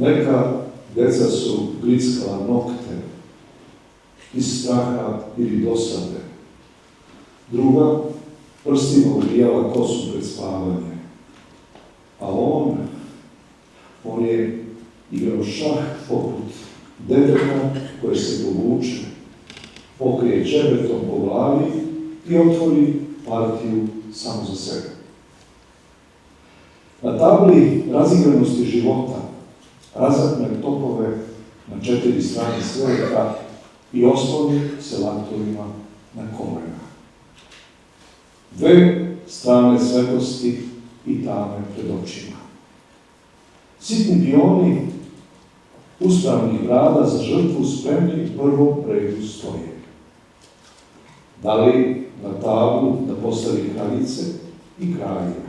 Neka deca su grickala nokte iz straha ili dosade. Druga prstima uvijala kosu pred spavanje. A on je igrao šah poput deteta koje se povuče, pokrije čebetom po glavi i otvori partiju samo za sebe. Na tabli razigranosti života razapne topove na 4 strane sveta i osloni se laktovima na kolena. 2 strane svetlosti i tame pred očima. Sitni pioni uspravnih brada za žrtvu spremni u prvom redu stoje. Da li na tablu da postavi kraljice i kraljeve?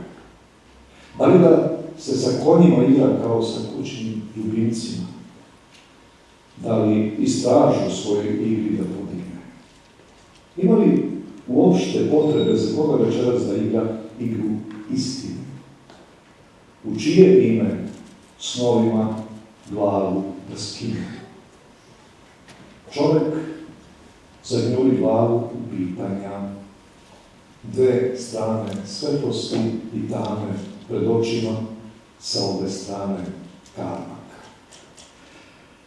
Da li da se sa konjima igra kao sa kućnim ljubimcima? Da li istražu svoje igri da podigne? Ima li uopšte potrebe za koga večeras da igra igru istine? U čije ime snovima glavu da skine? Čovek zagnjuri glavu u pitanja. 2 strane svetlosti i tame pred očima, sa obe strane karmak.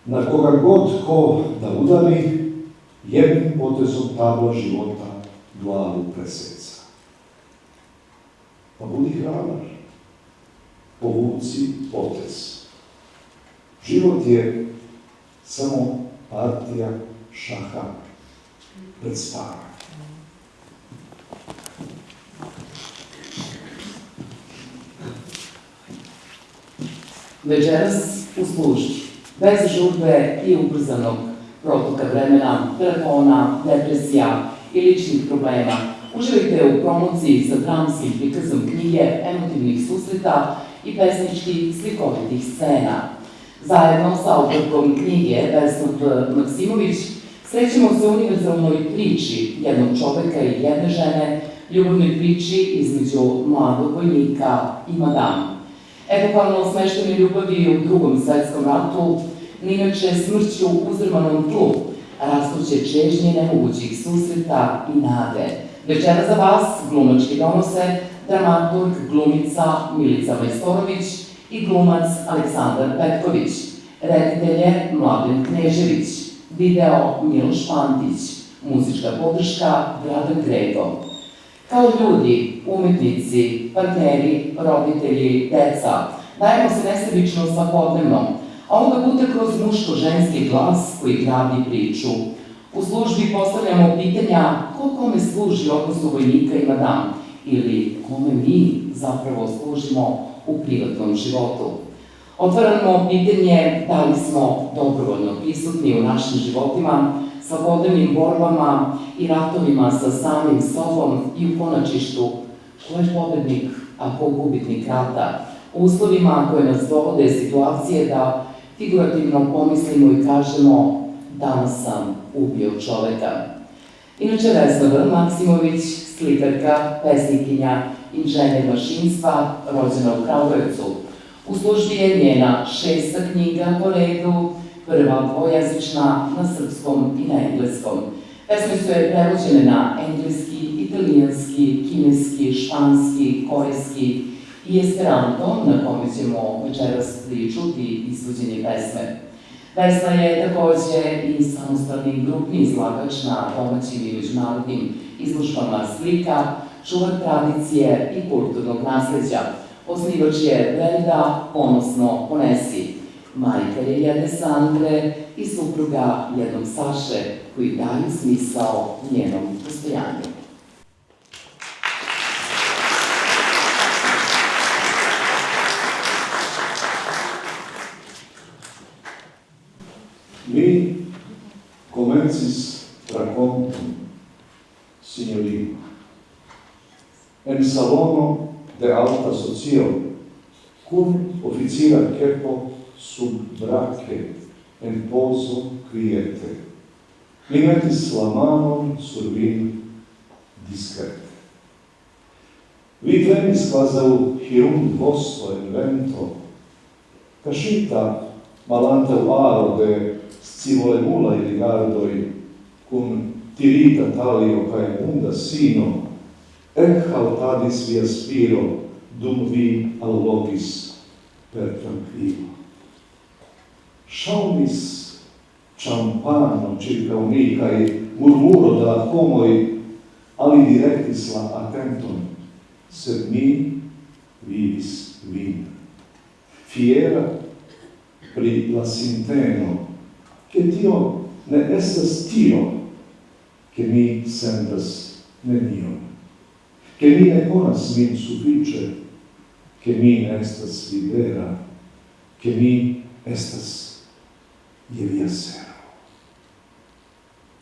Na koga god ko da udari, jednim potezom tabla života glavu preseca. Pa budi hrabar, povuci potez. Život je samo partija šaha pred spavanje. Večeras u službi, bez žurbe i ubrzanog protoka vremena, telefona, depresija i ličnih problema, uživajte u promociji sa dramskim prikazom knjige, emotivnih susreta i pesničkih slikovitih scena. Zajedno sa autorkom knjige Vesna Maksimović srećemo se u univerzalnoj priči jednog čoveka i jedne žene, ljubavnoj priči između mladog vojnika i madam. Epohalno smeštene ljubavi u Drugom svetskom ratu, inače smrću uzdrmanom tlu, rastuće čežnje nemogućih susreta i nade. Večera za vas glumački donose dramaturg, glumica Milica Majstorović i glumac Aleksandar Petković, reditelje Mladen Knežević, video Miloš Pantić, muzička podrška Dragan Grego. Kao ljudi, umetnici, partneri, roditelji, deca, dajemo se nesebično svakodnevno, a ovoga puta kroz muško-ženski glas koji gradi priču. U službi postavljamo pitanja ko kome služi odnosno vojnika i madam, ili kome mi zapravo služimo u privatnom životu. Otvaramo pitanje da li smo dobrovoljno prisutni u našim životima, svakodnevnim borbama i ratovima sa samim sobom i u konačištu ko je pobednik, a ko gubitnik rata, u uslovima koje nas dovode situacije da figurativno pomislimo i kažemo danas sam ubio čoveka. Inače, Vesna Maksimović, slikarka, pesnikinja, inženjer mašinstva, rođena u Kragujevcu. U službi je njena 6. knjiga po redu, prva dvojezična na srpskom i na engleskom. Pesme su je prevođene na engleski, italijanski, kineski, španski, korejski i esperanto, na kome ćemo večeras čuti izvođenje pesme. Vesna je takođe i samostalni grupni izlagač na domaćim i međunarodnim izložbama slika, čuvar tradicije i kulturnog nasleđa. Osnivač je Brenda Ponosno Ponesi. Majka je jedne Sandre i supruga jednog Saše, koji daju smisao njenom postojanju. Mi comencis racontum, signorina, en salono de alta socio, cum officira cepo sub brache en poso quiete, mi metis la manon sur vin discrete. Vi venis quasau hirunt vosto in vento, cascita malanta aro de scivole mula rigardoi, cum tirita talio cae munda sino, ec haltadis via spiro, dum vi allogis per tranquillo. Shaumis champano circa mi, cae murmuro de la homoi, ali directis la attenton, sed mi vivis vin. Fiera pri la sinteno, che tio ne estas tio, che mi sentas nenion, che mi ne conas min suffice, che mi ne estas libera, che mi estas je via servo.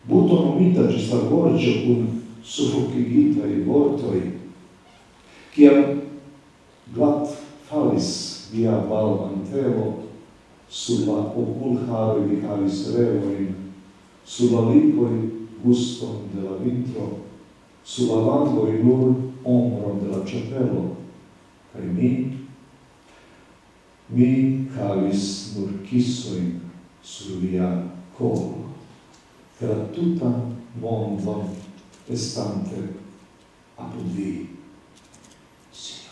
Buto nomita gis la gorgio cum suffocigitai vortoi, ciam glat falis via balmantelo, sur la oculharoi vi havis revoin, sur la lipoi guston de la vintro, sur la vangoi nur ombron de la chapelo, cae mi havis nur kissoin sur via colo, per la tutan mondon estante apud vi, signorino.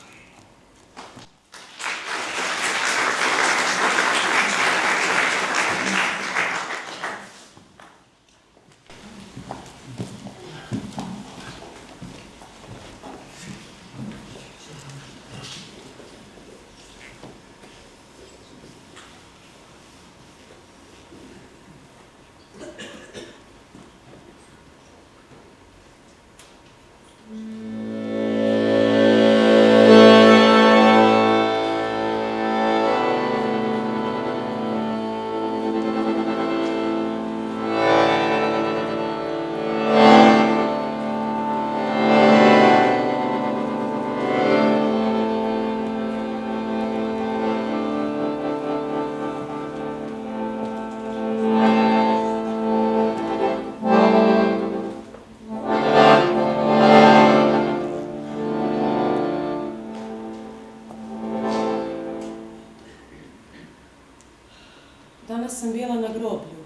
Danas sam bila na groblju.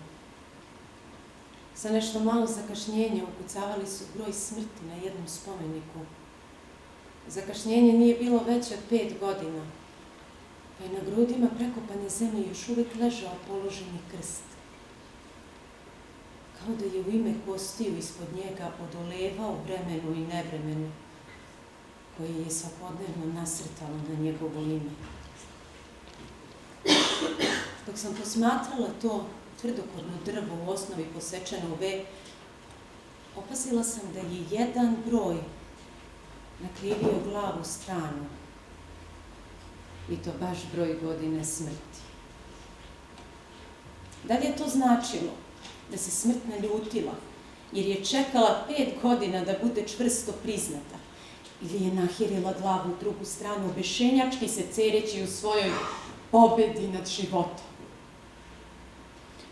Sa nešto malo zakašnjenja ukucavali su broj smrti na jednom spomeniku. Zakašnjenje nije bilo veće od 5 godina, pa je na grudima prekopane zemlje još uvijek ležao položeni krst. Kao da je u ime kostiju ispod njega odolevao vremenu i nevremenu, koje je svakodnevno nasrtalo na njegovo ime. Dok sam posmatrala to tvrdokorno drvo u osnovi posečeno u V, opazila sam da je jedan broj nakrivio glavu stranu. I to baš broj godine smrti. Da li je to značilo da se smrt naljutila, jer je čekala 5 godina da bude čvrsto priznata, ili je nahirila glavu u drugu stranu, obešenjački se cereći u svojoj pobedi nad životom?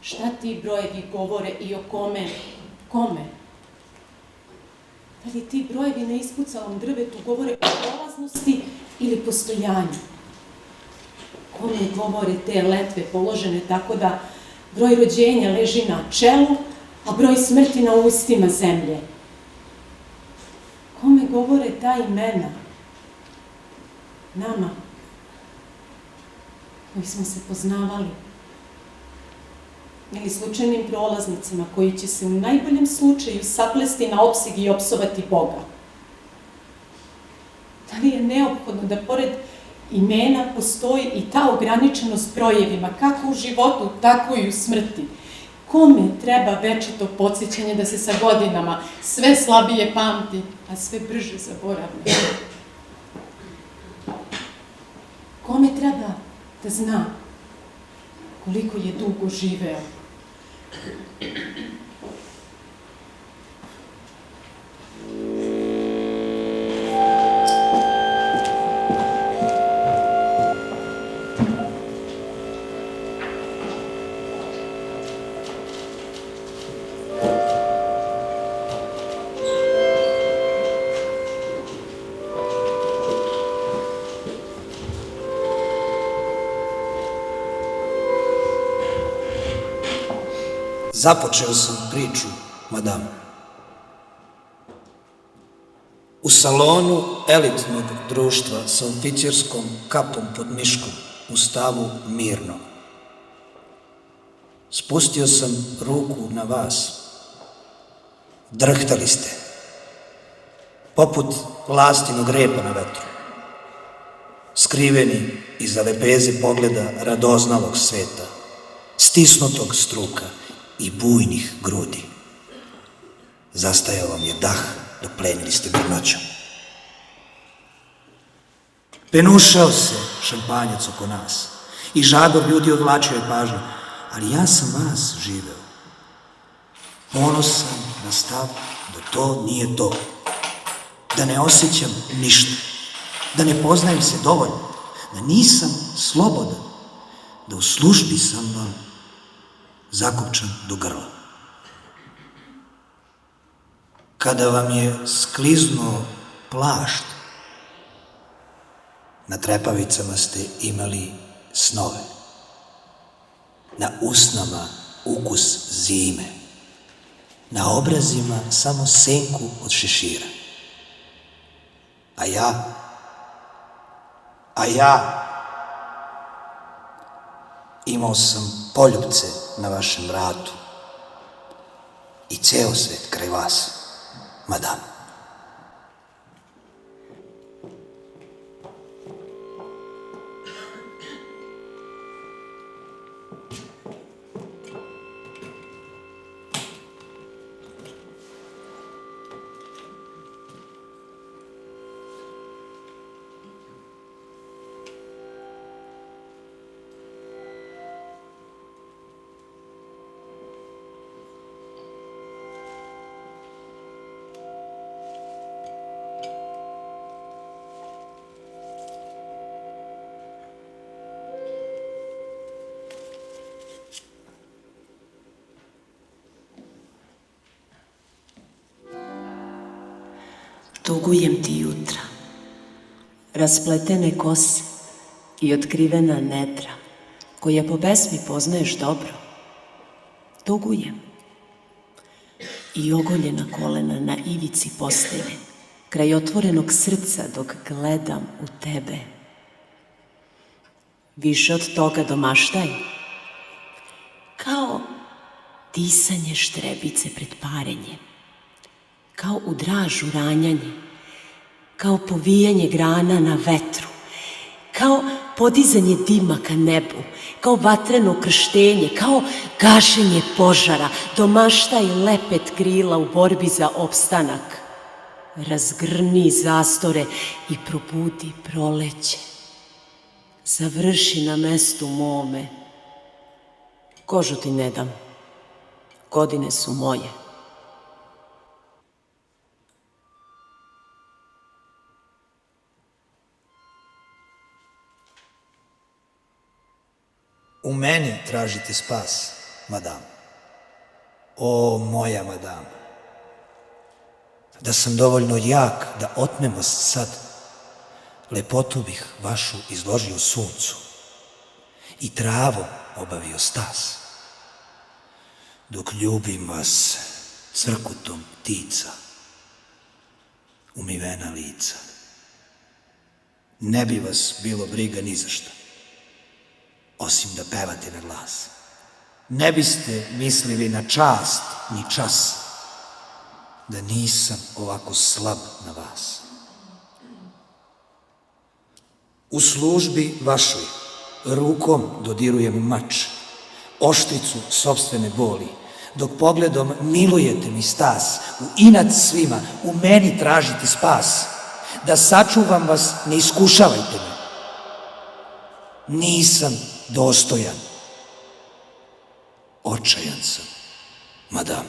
Šta ti brojevi govore i o kome? Kome? Da li ti brojevi na ispucalom drvetu govore o prolaznosti ili postojanju? Kome govore te letve položene tako da broj rođenja leži na čelu, a broj smrti na ustima zemlje? Kome govore ta imena? Nama, koji smo se poznavali, ili slučajnim prolaznicima koji će se u najboljem slučaju saplesti na opseg i opsovati Boga? Da li je neophodno da pored imena postoji i ta ograničenost brojevima, kako u životu, tako i u smrti? Kome treba večito podsjećanje da se sa godinama sve slabije pamti, a sve brže zaboravlja? Kome treba da zna koliko je dugo živeo? Započeo sam priču, madam. U salonu elitnog društva sa oficirskom kapom pod miškom, u stavu mirno. Spustio sam ruku na vas. Drhtali ste, poput lastinog repa na vetru, skriveni iza lepeze pogleda radoznalog sveta, stisnutog struka i bujnih grudi. Zastajao vam je dah dok plenili ste brnoćom. Penušao se šampanjac oko nas i žagor ljudi odvlačio je pažnju, ali ja sam vas živeo. Ponosan na stav da to nije to, da ne osjećam ništa, da ne poznajem se dovoljno, da nisam slobodan, da u službi sam vam zakopčan do grla. Kada vam je skliznuo plašt, na trepavicama ste imali snove, na usnama ukus zime, na obrazima samo senku od šešira. A ja, imao sam poljupce na vašem vratu i ceo svet kraj vas, madam. Tugujem ti jutra, raspletene kose i otkrivena nedra, koja po pesmi poznaješ dobro. Tugujem i ogoljena kolena na ivici postelje, kraj otvorenog srca dok gledam u tebe. Više od toga domaštaj, kao disanje štrebice pred parenjem, kao u dražu ranjanje, kao povijanje grana na vetru, kao podizanje dima ka nebu, kao vatreno krštenje, kao gašenje požara, domaštaj lepet krila u borbi za opstanak. Razgrni zastore i probudi proleće. Završi na mestu mome. Kožu ti ne dam, godine su moje. U meni tražite spas, madam. O, moja madam. Da sam dovoljno jak da otmem vas sad, lepotu bih vašu izložio suncu i travom obavio stas, dok ljubim vas crkutom ptica, umivena lica. Ne bi vas bilo briga ni za šta, osim da pevate na glas. Ne biste mislili na čast ni čas, da nisam ovako slab na vas. U službi vašoj rukom dodirujem mač, oštricu sopstvene boli, dok pogledom milujete mi stas, u inat svima, u meni tražite spas, da sačuvam vas, ne iskušavajte me. Nisam dostojan. Očajan sam, madam.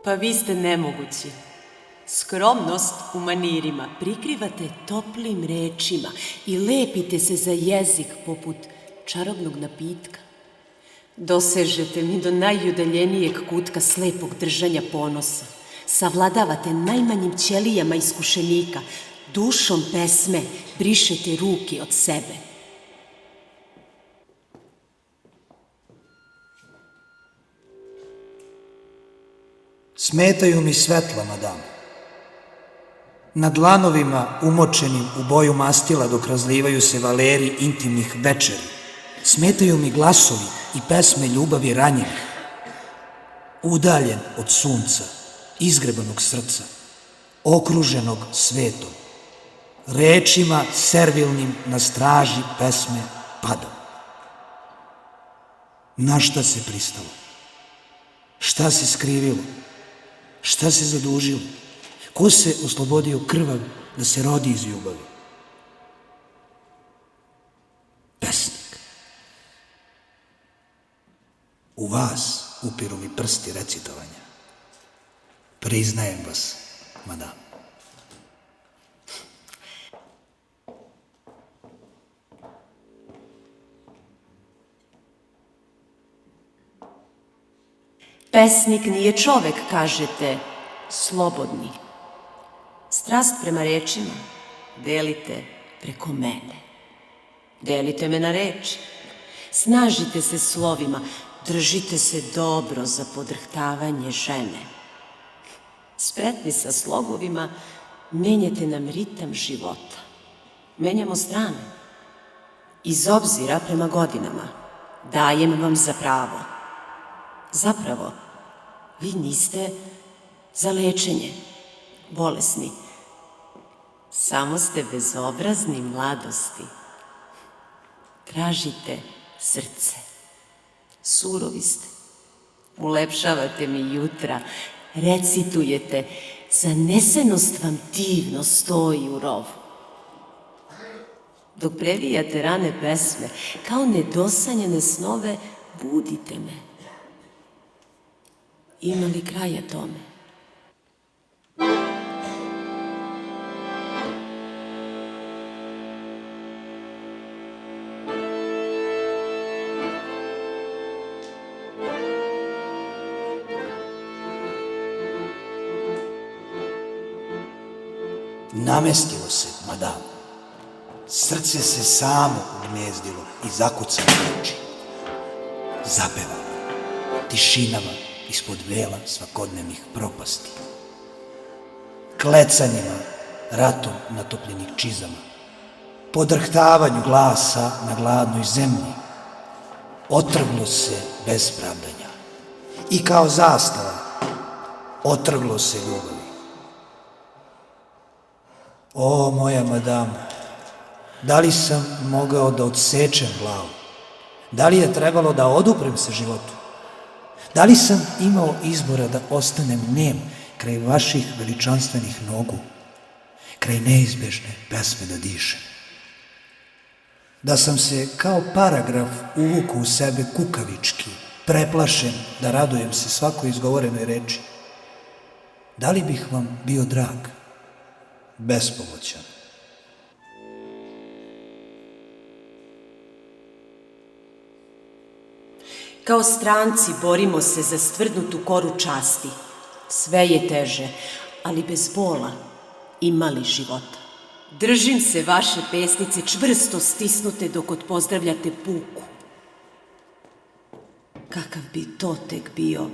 Pa vi ste nemogući. Skromnost u manirima prikrivate toplim rečima i lepite se za jezik poput čarobnog napitka. Dosežete mi do najudaljenijeg kutka slepog držanja ponosa. Savladavate najmanjim ćelijama iskušenika. Dušom pesme brišete ruke od sebe. Smetaju mi svetla, madam. Na dlanovima umočenim u boju mastila dok razlivaju se valeri intimnih večeri. Smetaju mi glasovi i pesme ljubavi ranjenih. Udaljen od sunca, izgrebanog srca, okruženog svetom. Rečima servilnim na straži pesme padam. Na šta se pristalo? Šta se skrivilo? Šta se zadužilo? Ko se oslobodio krvav da se rodi iz ljubavi? Pesnik. U vas upiru mi prsti recitovanja. Priznajem vas, madam. Pesnik nije čovek, kažete, slobodni. Strast prema rečima delite preko mene. Delite me na reči. Snažite se slovima, držite se dobro za podrhtavanje žene. Spretni sa slogovima, menjate nam ritam života. Menjamo strane. Iz obzira prema godinama dajem vam za pravo. Zapravo, vi niste za lečenje, bolesni. Samo ste bezobrazni mladosti. Tražite srce. Surovi ste. Ulepšavate mi jutra. Recitujete. Zanesenost vam divno stoji u rovu. Dok previjate rane pesme, kao nedosanjene snove, budite me. Ima li kraja tome? Namestilo se, madam. Srce se samo ugnezdilo i zakucalo oči. Zapevalo tišinama ispod vela svakodnevnih propasti. Klecanjima ratom natopljenih čizama. Podrhtavanju glasa na gladnoj zemlji. Otrglo se bez pravdanja. I kao zastava otrglo se ljubavi. O, moja madam, da li sam mogao da odsečem glavu? Da li je trebalo da oduprem se životu? Da li sam imao izbora da ostanem nem kraj vaših veličanstvenih nogu, kraj neizbežne pesme da dišem? Da sam se kao paragraf uvukao u sebe kukavički, preplašen da radujem se svakoj izgovorenoj reči? Da li bih vam bio drag? Bespomoćan. Kao stranci borimo se za stvrdnutu koru časti. Sve je teže, ali bez bola ima li života. Držim se vaše pesnice čvrsto stisnute dok odpozdravljate puku. Kakav bi to tek bio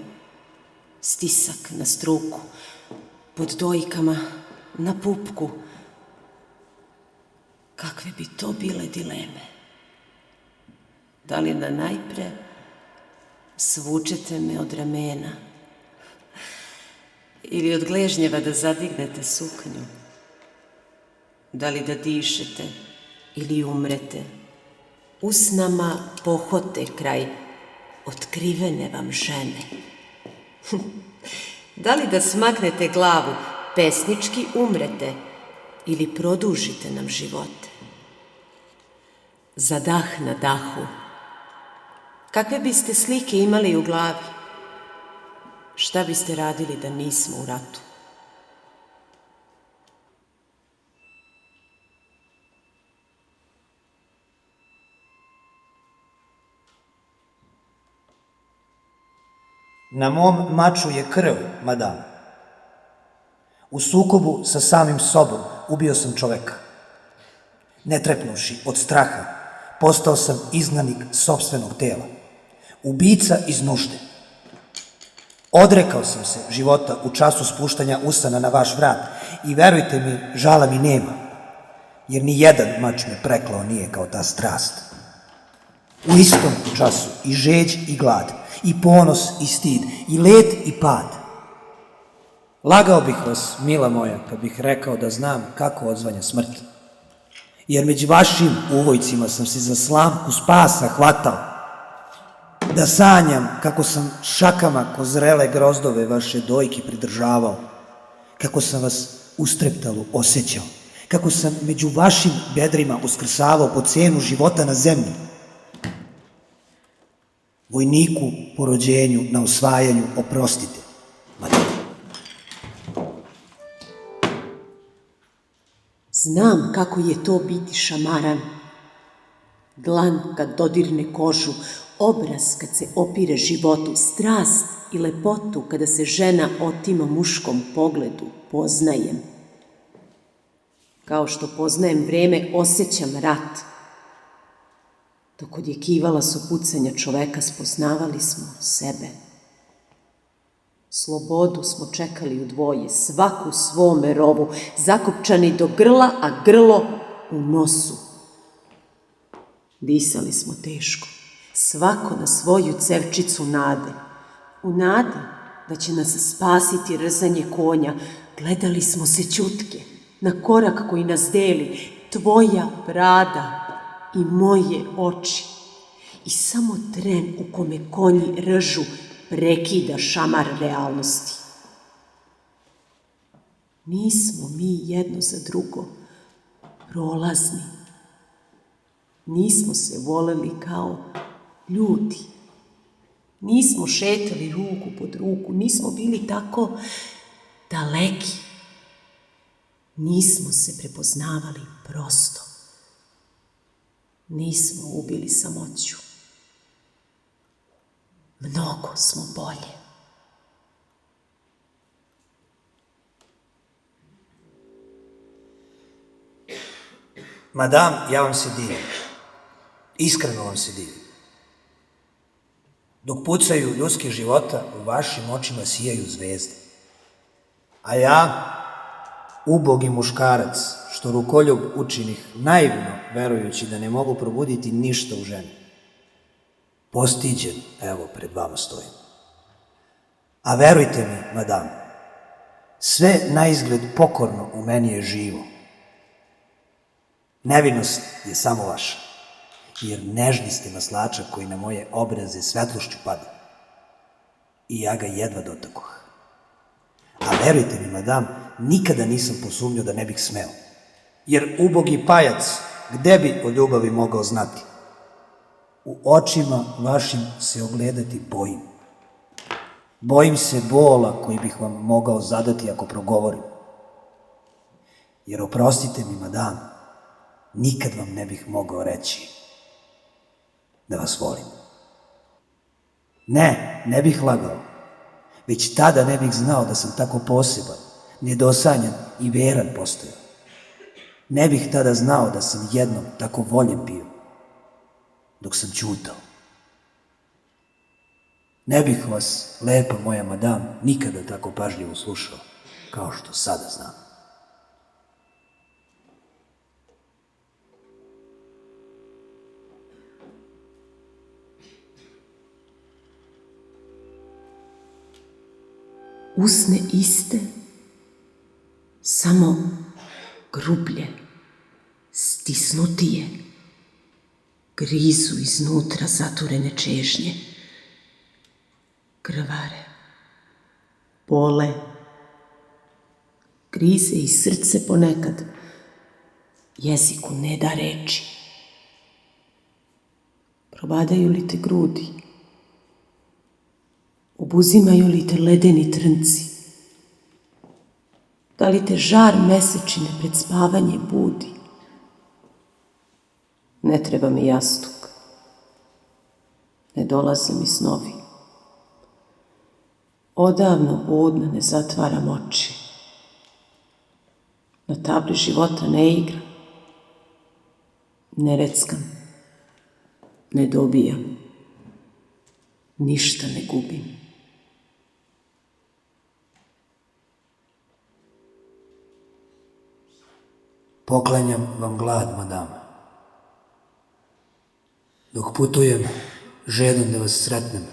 stisak na struku, pod dojkama, na pupku. Kakve bi to bile dileme? Da li da najpre svučete me od ramena ili od gležnjeva da zadignete suknju? Da li da dišete ili umrete? Usnama pohote kraj otkrivene vam žene. Da li da smaknete glavu, pesnički umrete ili produžite nam živote? Za dah na dahu, kakve biste slike imali u glavi? Šta biste radili da nismo u ratu? Na mom maču je krv, madam. U sukobu sa samim sobom ubio sam čoveka. Ne trepnuši od straha, postao sam izgnanik sopstvenog tela. Ubica iz nužde. Odrekao sam se života u času spuštanja usana na vaš vrat i verujte mi, žala mi nema, jer ni jedan mač me preklao nije kao ta strast. U istom času i žeđ i glad, i ponos i stid, i let i pad. Lagao bih vas, mila moja, kad bih rekao da znam kako odzvanja smrt. Jer među vašim uvojcima sam se za slamku spasa hvatao, da sanjam kako sam šakama ko zrele grozdove vaše dojke pridržavao, kako sam vas ustreptalo osjećao, kako sam među vašim bedrima uskrsavao po cenu života na zemlji. Vojniku po rođenju na usvajanju oprostite, madam. Znam kako je to biti šamaran. Dlan kad dodirne kožu, obraz kad se opire životu, strast i lepotu kada se žena otima muškom pogledu, poznajem. Kao što poznajem vreme, osjećam rat. Dok odjekivala su pucanja čoveka, spoznavali smo sebe. Slobodu smo čekali u dvoje, svaku svome rovu, zakopčani do grla, a grlo u nosu. Disali smo teško, svako na svoju cevčicu nade. U nadi da će nas spasiti rzanje konja, gledali smo se ćutke, na korak koji nas deli, tvoja brada i moje oči. I samo tren u kome konji ržu prekida šamar realnosti. Nismo mi jedno za drugo prolazni. Nismo se voleli kao ljudi. Nismo šetali ruku pod ruku, nismo bili tako daleki. Nismo se prepoznavali prosto. Nismo ubili samoću. Mnogo smo bolje. Madam, ja vam se divim. Iskreno vam se divim. Dok pucaju ljudski života, u vašim očima sijaju zvezde. A ja, ubogi muškarac, što rukoljub učinih naivno, verujući da ne mogu probuditi ništa u ženi. Postiđen, evo, pred vama stojim. A verujte mi, madam, sve naizgled pokorno u meni je živo. Nevinost je samo vaša, jer nežni ste maslačak koji na moje obraze svetlošću pada. I ja ga jedva dotakoh. A verujte mi, madam, nikada nisam posumnjao da ne bih smeo. Jer ubogi pajac, gde bi o ljubavi mogao znati? U očima vašim se ogledati bojim. Bojim se bola koji bih vam mogao zadati ako progovorim. Jer oprostite mi, madam, nikad vam ne bih mogao reći da vas volim. Ne bih lagao. Već tada ne bih znao da sam tako poseban, nedosanjan i veran postojao. Ne bih tada znao da sam jednom tako voljen bio, dok sam ćutao. Ne bih vas, lepa moja madam, nikada tako pažljivo slušao, kao što sada znam. Usne iste, samo grublje, stisnutije, grizu iznutra zaturene čežnje, krvare, bole, grize i srce ponekad, jeziku ne da reči. Probadaju li te grudi? U Obuzimaju li te ledeni trnci? Da li te žar mesečine pred spavanje budi? Ne treba mi jastuk, ne dolaze mi snovi. Odavno budna ne zatvaram oči. Na tabli života ne igram, ne reckam, ne dobijam, ništa ne gubim. Poklanjam vam glad, madam. Dok putujem, žedan da vas sretnem,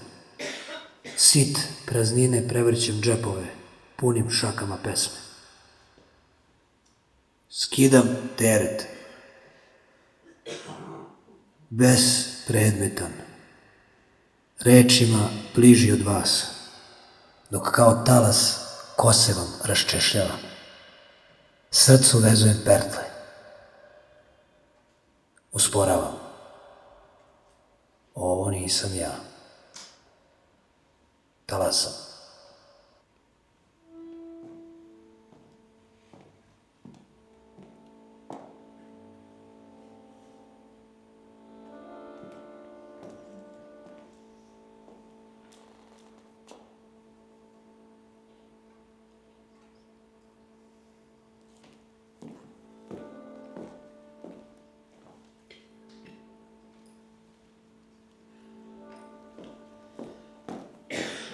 sit praznine prevrćem džepove, punim šakama pesme. Skidam teret, bespredmetan, rečima bliži od vas, dok kao talas kose vam raščešljavam. Srcu vezujem pertle, usporavam. Ovo nisam ja, talasam.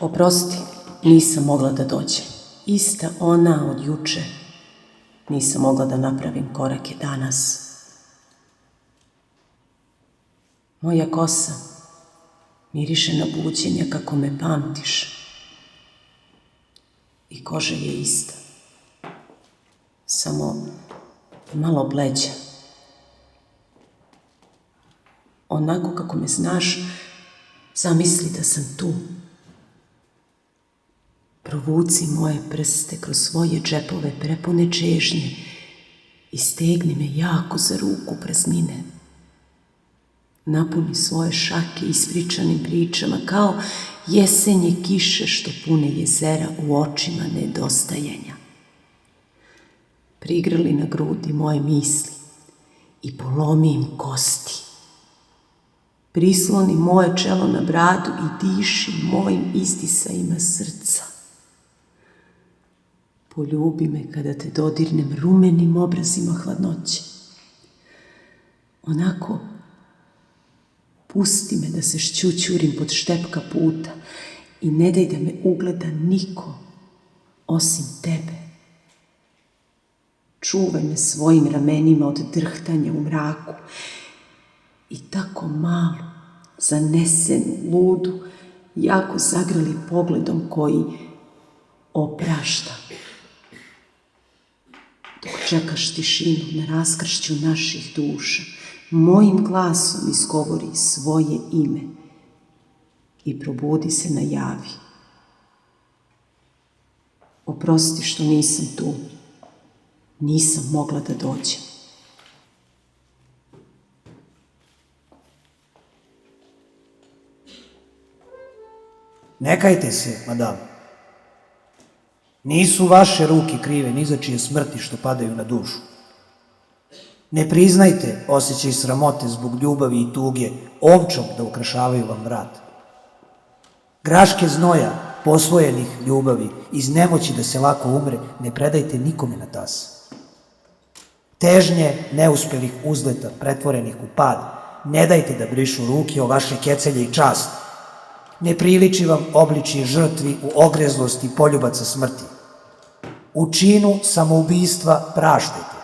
Oprosti, nisam mogla da dođem. Ista ona od juče. Nisam mogla da napravim korake danas. Moja kosa miriše na buđenja kako me pamtiš. I koža je ista. Samo malo bleđa. Onako kako me znaš, zamisli da sam tu. Provuci moje prste kroz svoje džepove prepune čežnje i stegni me jako za ruku praznine. Napuni svoje šake ispričanim pričama kao jesenje kiše što pune jezera u očima nedostajanja. Prigrli na grudi moje misli i polomi im kosti. Prisloni moje čelo na bradu i diši mojim izdisajima srca. Poljubi me kada te dodirnem rumenim obrazima hladnoće. Onako, pusti me da se šćućurim pod štepka puta i ne daj da me ugleda niko osim tebe. Čuvaj me svojim ramenima od drhtanja u mraku i tako malu, zanesenu, ludu, jako zagrali pogledom koji oprašta. Dok čekaš tišinu na raskršću naših duša, mojim glasom izgovori svoje ime i probudi se na javi. Oprosti što nisam tu, nisam mogla da dođem. Ne kajte se, madam. Nisu vaše ruke krive ni za čije smrti što padaju na dušu. Ne priznajte osjećaj sramote zbog ljubavi i tuge ovčom da ukrašavaju vam vrat. Graške znoja posvojenih ljubavi iz nemoći da se lako umre ne predajte nikome na tas. Težnje neuspelih uzleta pretvorenih u pad ne dajte da brišu ruke o vaše kecelje i čast. Ne priliči vam obličje žrtvi u ogrezlosti poljubaca smrti. U činu samoubistva praštajte.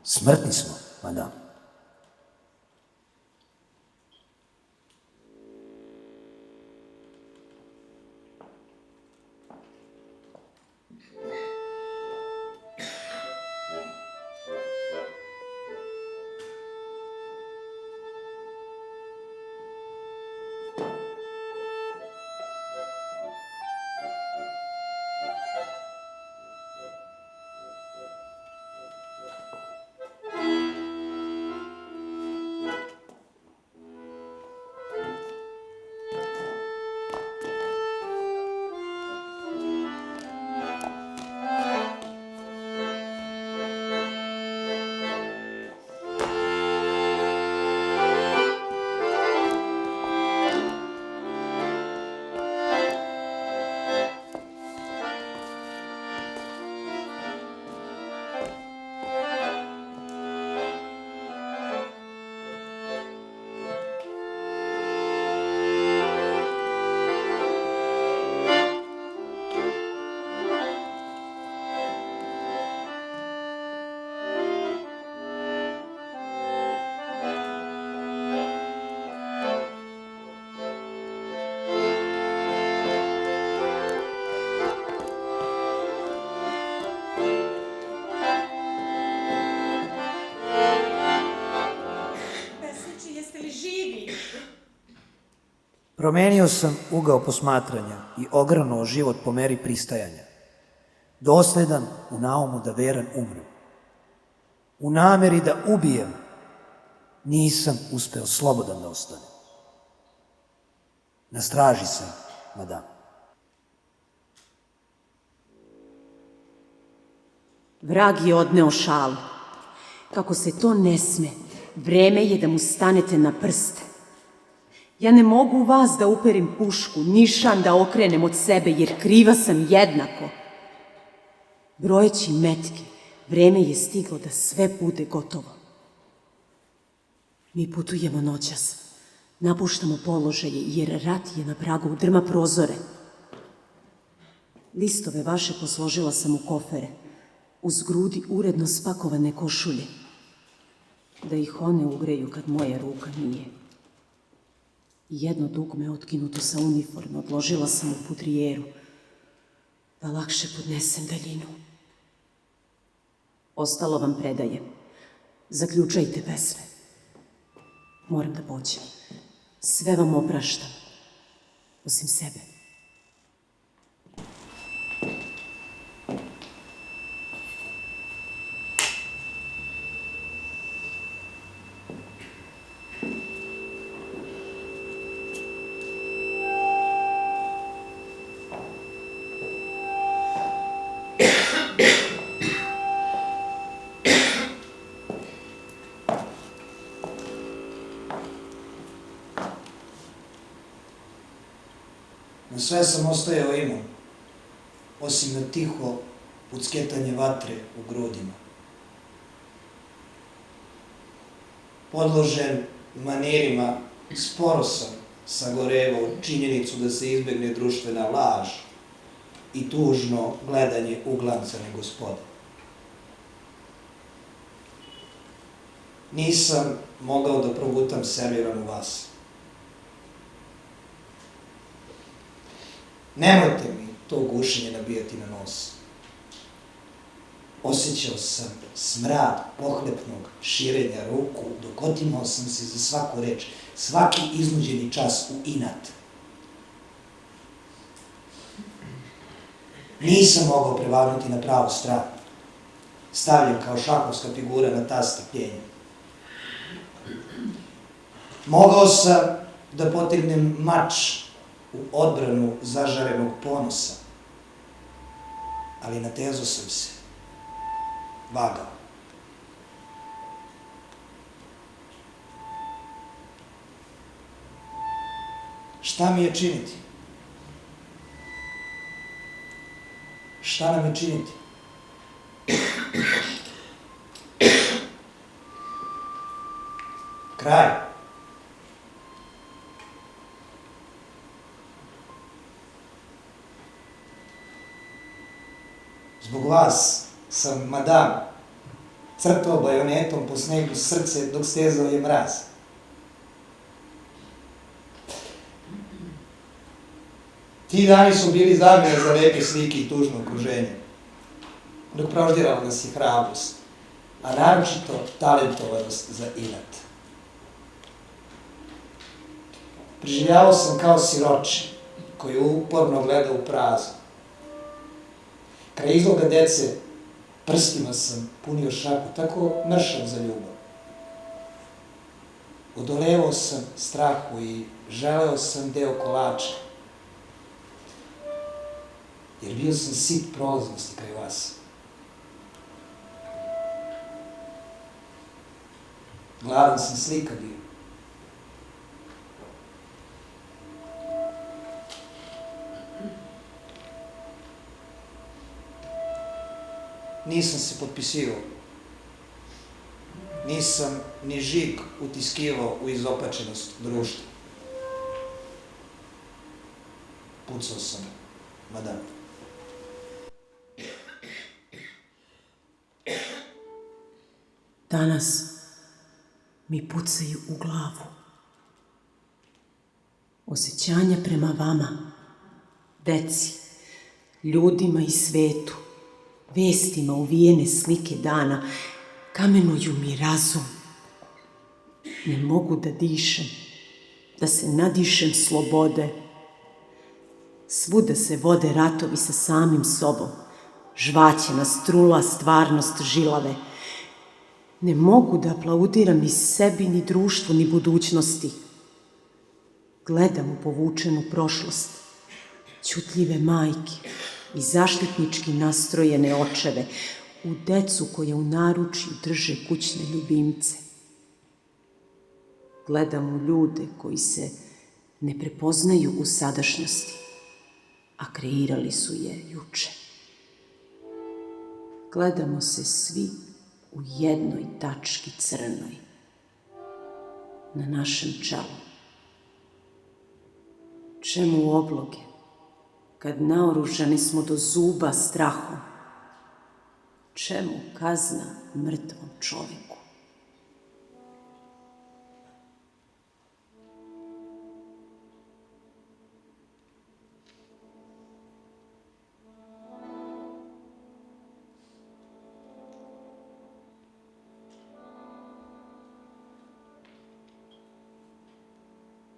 Smrtni smo, madam. Promenio sam ugao posmatranja i ogranuo život po meri pristajanja. Dosledan u naumu da veran umrem. U nameri da ubijem, nisam uspeo slobodan da ostanem. Na straži sam, madam. Vrag je odneo šalu. Kako se to ne sme, vreme je da mu stanete na prste. Ja ne mogu u vas da uperim pušku, nišan da okrenem od sebe, jer kriva sam jednako. Brojeći metke, vreme je stiglo da sve bude gotovo. Mi putujemo noćas. Napuštamo položaje, jer rat je na pragu, drma prozore. Listove vaše posložila sam u kofere, uz grudi uredno spakovane košulje, da ih one ugreju kad moja ruka nije. Jedno dugme otkinuto sa uniforme odložila sam u pudrijeru, da lakše podnesem daljinu. Ostalo vam predajem. Zaključajte pesme. Moram da pođem. Sve vam opraštam, osim sebe. Na sve sam ostajao imun, osim na tiho pucketanje vatre u grudima. Podložen manirima, sporo sam sagorevao činjenicu da se izbegne društvena laž i tužno gledanje uglancane gospode. Nisam mogao da progutam serviran u vas. Nemojte mi to gušenje nabijati na nos. Osjećao sam smrad pohlepnog širenja ruku, dok otimao sam se za svaku reč, svaki iznuđeni čas u inat. Nisam mogao prevagnuti na pravu stranu, stavljen kao šahovska figura na tas strpljenja. Mogao sam da potegnem mač u odbranu zažarenog ponosa, ali natezao sam se, vagao. Šta mi je činiti? Šta nam je činiti? Kraj. Zbog vas sam, madam, crtao bajonetom po snegu srce dok stezao je mraz. Ti dani su bili zamjena za lepe slike i tužno okruženje, dok proždirala nas je hrabrost, a naročito talentovanost za inat. Preživljavao sam kao siroče, koji uporno gleda u prazno. Kraj izloga dece, prstima sam punio šaku, tako mršav za ljubav. Odolevao sam strahu i želeo sam deo kolača, jer bio sam sit prolaznosti kraj vas. Gladan sam slika bio. Nisam se potpisivao. Nisam ni žig utiskivao u izopačenost društva. Pucao sam, madam. Danas mi pucaju u glavu. Osjećanja prema vama, deci, ljudima i svetu, vestima uvijene slike dana, kamenuju mi razum. Ne mogu da dišem, da se nadišem slobode. Svuda se vode ratovi sa samim sobom, žvaćena strula, stvarnost žilave. Ne mogu da aplaudiram ni sebi, ni društvu, ni budućnosti. Gledam u povučenu prošlost, ćutljive majke i zaštitnički nastrojene očeve, u decu koje u naručju drže kućne ljubimce. Gledam u ljude koji se ne prepoznaju u sadašnjosti, a kreirali su je juče. Gledamo se svi u jednoj tački crnoj, na našem čelu. Čemu obloge, kad naoružani smo do zuba strahom? Čemu kazna mrtvom čoveku?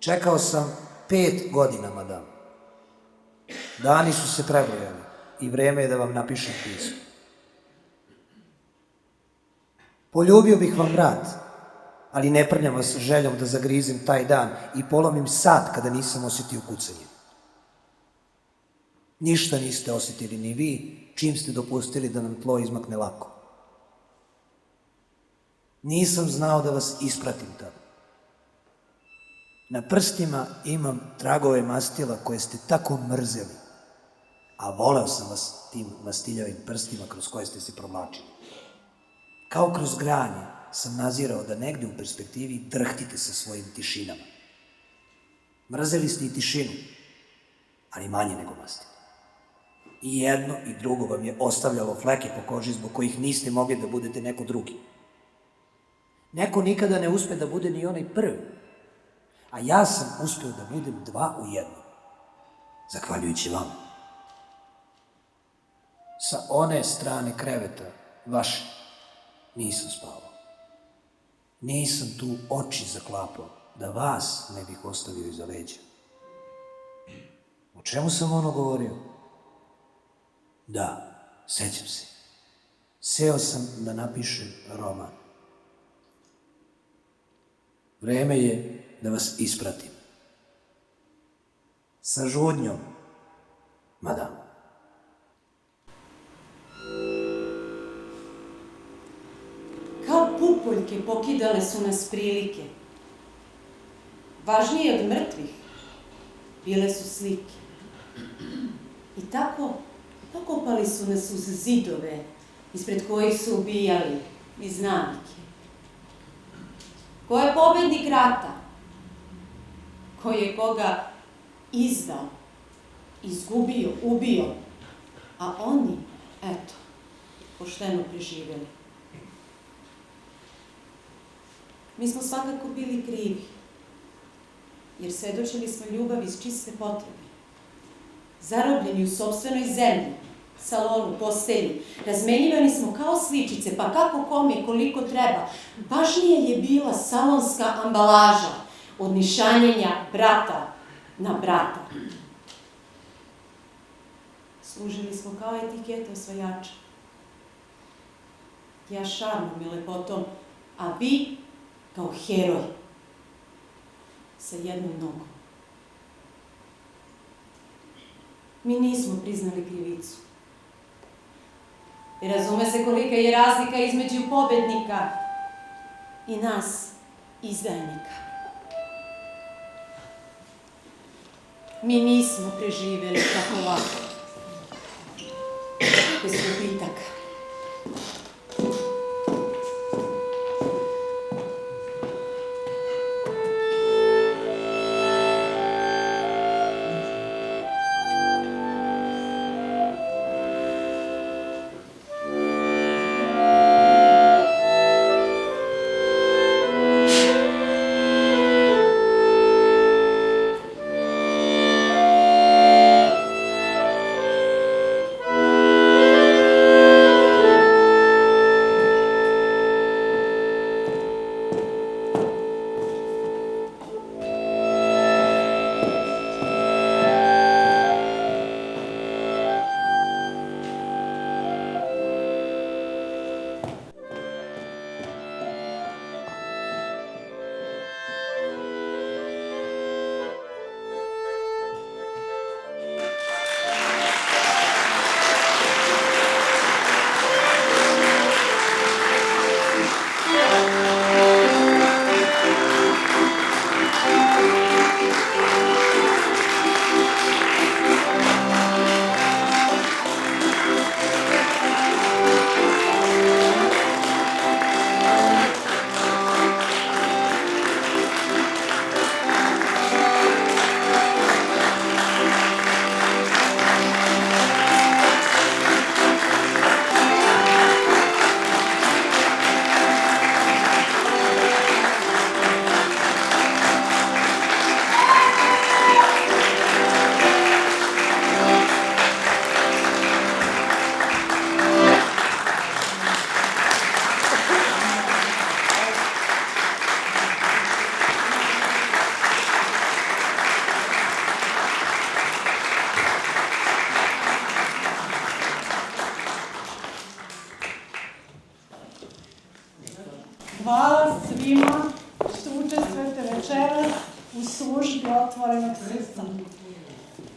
Čekao sam 5 godina, madam. Dani su se prebrojali i vreme je da vam napišem pismo. Poljubio bih vam vrat, ali ne prnjam vas željom da zagrizem taj dan i polomim sat kada nisam osjetio kucanje. Ništa niste osjetili ni vi, čim ste dopustili da nam tlo izmakne lako. Nisam znao da vas ispratim tada. Na prstima imam tragove mastila koje ste tako mrzeli, a voleo sam vas tim mastiljavim prstima kroz koje ste se provlačili. Kao kroz granje sam nazirao da negde u perspektivi drhtite sa svojim tišinama. Mrzeli ste i tišinu, ali manje nego mastil. I jedno i drugo vam je ostavljalo fleke po koži zbog kojih niste mogli da budete neko drugi. Neko nikada ne uspe da bude ni onaj prvi, a ja sam uspeo da budem 2 u 1, zahvaljujući vam. Sa one strane kreveta, vaše, nisam spavao. Nisam tu oči zaklapao, da vas ne bih ostavio iza leđa. O čemu sam ono govorio? Da, sećam se. Seo sam da napišem roman. Vreme je da vas ispratim. Sa žudnjom, madam. Kao pupoljke pokidale su nas prilike. Važnije od mrtvih bile su slike. I tako pokopali su nas uz zidove, ispred kojih su ubijali iz navike. Ko je pobednik rata? Ko je koga izdao, izgubio, ubio, a oni, eto, pošteno preživjeli. Mi smo svakako bili krivi, jer svedočili smo ljubav iz čiste potrebe. Zarobljeni u sopstvenoj zemlji, salonu, postelji, razmenjivani smo kao sličice, pa kako kome i koliko treba. Važnije je bila salonska ambalaža od nišanjenja brata na brata. Služili smo kao etikete osvajača. Ja šarmom i lepotom, a vi kao heroj sa jednom nogom. Mi nismo priznali krivicu. I razume se kolika je razlika između pobednika i nas, izdajnika. Mi nismo preživjeli tako lako, bez gubitaka.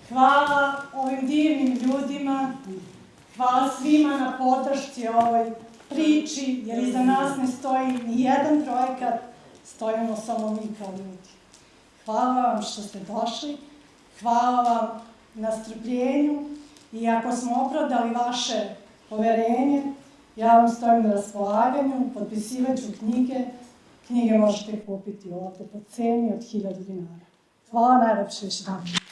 Hvala ovim divnim ljudima, hvala svima na podršci ovoj priči, jer iza nas ne stoji ni jedan projekat, stojimo samo mi kao ljudi. Hvala vam što ste došli, hvala vam na strpljenju i ako smo opravdali vaše poverenje, ja vam stojim na raspolaganju, potpisivat ću knjige. Knjige možete kupiti ovde po ceni od 1000 dinara. Hvala najlepše još jedan.